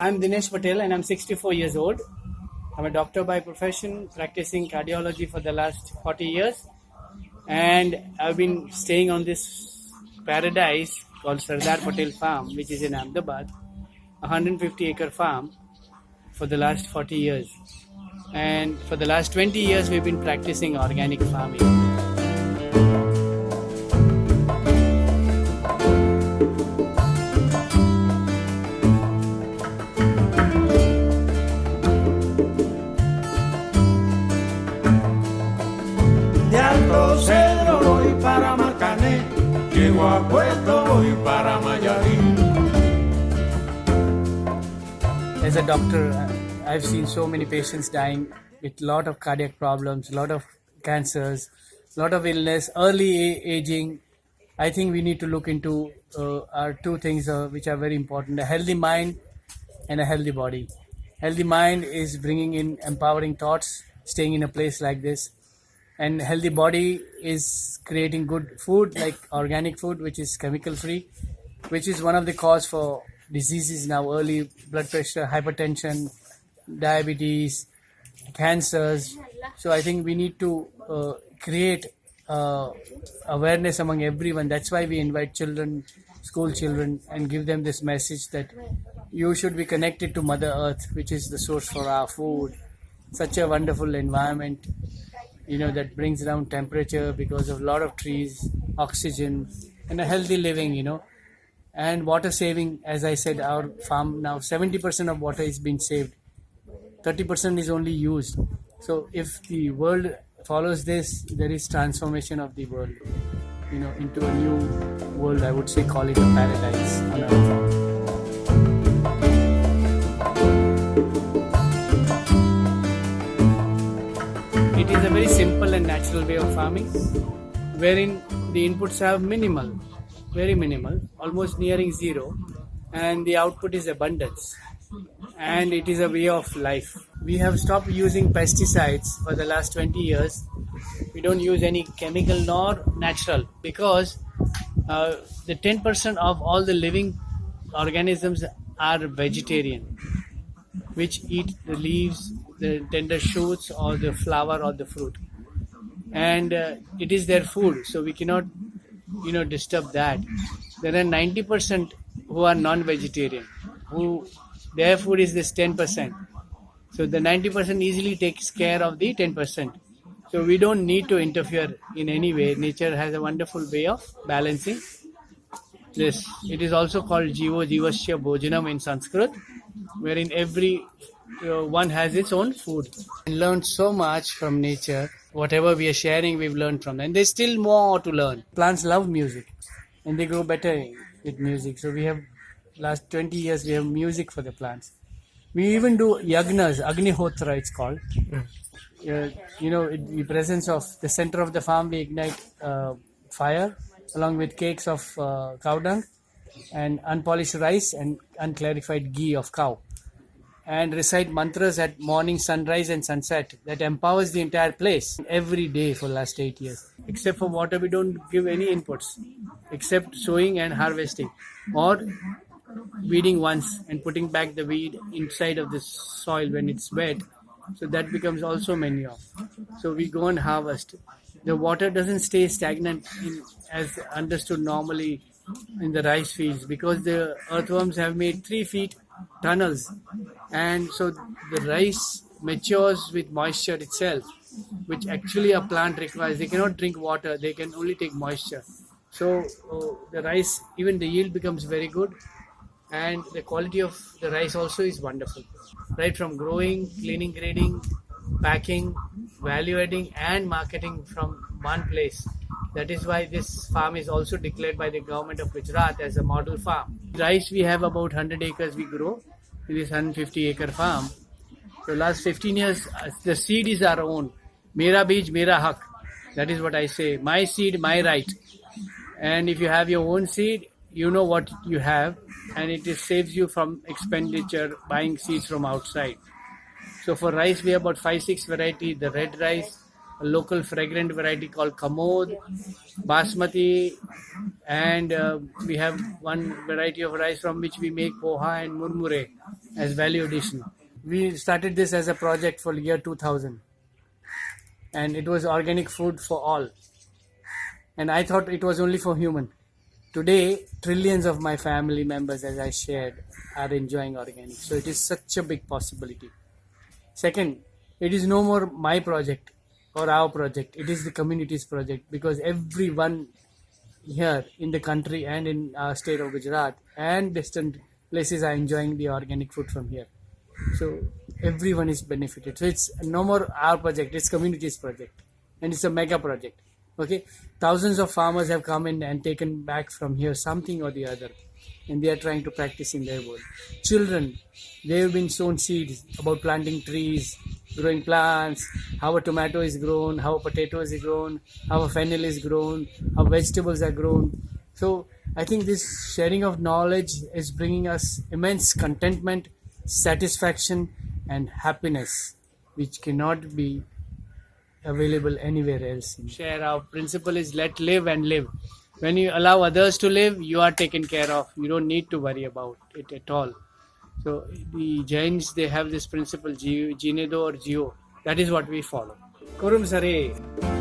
I'm Dinesh Patel and I'm 64 years old. I'm a doctor by profession, practicing cardiology for the last 40 years. And I've been staying on this paradise called Sardar Patel Farm, which is in Ahmedabad, a 150-acre farm for the last 40 years. And for the last 20 years, we've been practicing organic farming. De Alto Cedro voy para Marcané, llego a Puerto voy para Mayarín. As a doctor, I've seen so many patients dying with a lot of cardiac problems, a lot of cancers, a lot of illness, early aging. I think we need to look into our two things which are very important: a healthy mind and a healthy body. Healthy mind is bringing in empowering thoughts, staying in a place like this, and healthy body is creating good food like organic food, which is chemical free, which is one of the cause for diseases now: early blood pressure, hypertension, diabetes, cancers. So I think we need to create awareness among everyone. That's why we invite children, school children, and give them this message that you should be connected to Mother Earth, which is the source for our food. Such a wonderful environment, that brings down temperature because of a lot of trees, oxygen, and a healthy living. And water saving. As I said, our farm now 70% of water is being saved, 30% is only used. So if the world follows this, there is transformation of the world, into a new world. I would say, call it a paradise on earth. It is a very simple and natural way of farming, wherein the inputs are minimal, very minimal, almost nearing zero, and the output is abundance. And it is a way of life. We have stopped using pesticides for the last 20 years. We don't use any chemical nor natural because the 10% of all the living organisms are vegetarian, which eat the leaves, the tender shoots, or the flower or the fruit. And it is their food, so we cannot, disturb that. There are 90% who are non-vegetarian, who their food is this 10%. So the 90% easily takes care of the 10%. So we don't need to interfere in any way. Nature has a wonderful way of balancing this. It is also called jeeo, jeevasya bhojanam in Sanskrit, wherein every one has its own food. And learned so much from nature. Whatever we are sharing, we've learned from them. And there's still more to learn. Plants love music, and they grow better with music. So we have, last 20 years, we have music for the plants. We even do yagnas, agnihotra it's called. In the presence of the center of the farm, we ignite fire along with cakes of cow dung and unpolished rice and unclarified ghee of cow, and recite mantras at morning, sunrise and sunset that empowers the entire place every day for the last 8 years. Except for water, we don't give any inputs except sowing and harvesting, or weeding once and putting back the weed inside of the soil when it's wet. So that becomes also manure. So we go and harvest. The water doesn't stay stagnant as understood normally in the rice fields, because the earthworms have made 3 feet tunnels, and so the rice matures with moisture itself, which actually a plant requires. They cannot drink water, they can only take moisture. So the rice, even the yield becomes very good, and the quality of the rice also is wonderful, right from growing, cleaning, grading, packing, value adding and marketing from one place. That is why this farm is also declared by the government of Gujarat as a model farm. Rice, we have about 100 acres we grow in this 150-acre farm. So last 15 years, the seed is our own. Mera beej, mera hak. That is what I say. My seed, my right. And if you have your own seed, you know what you have, and it saves you from expenditure buying seeds from outside. So for rice, we have about 5-6 varieties. The red rice, a local fragrant variety called Kamod, Basmati, and we have one variety of rice from which we make poha and murmure. as value addition. We started this as a project for year 2000, and it was organic food for all. And I thought it was only for human. Today, trillions of my family members, as I shared, are enjoying organic. So it is such a big possibility. Second, it is no more my project or our project. It is the community's project, because everyone here in the country and in our state of Gujarat and distant places are enjoying the organic food from here. So everyone is benefited. So it's no more our project, it's community's project, and it's a mega project. Okay, thousands of farmers have come in and taken back from here something or the other, and they are trying to practice in their world. Children, they have been sown seeds about planting trees, growing plants, how a tomato is grown, how a potato is grown, how a fennel is grown, how vegetables are grown. So I think this sharing of knowledge is bringing us immense contentment, satisfaction, and happiness, which cannot be available anywhere else. Share our principle is let live and live. When you allow others to live, you are taken care of. You don't need to worry about it at all. So the Jains, they have this principle, jeena or jeeo. That is what we follow. Kurum Sare.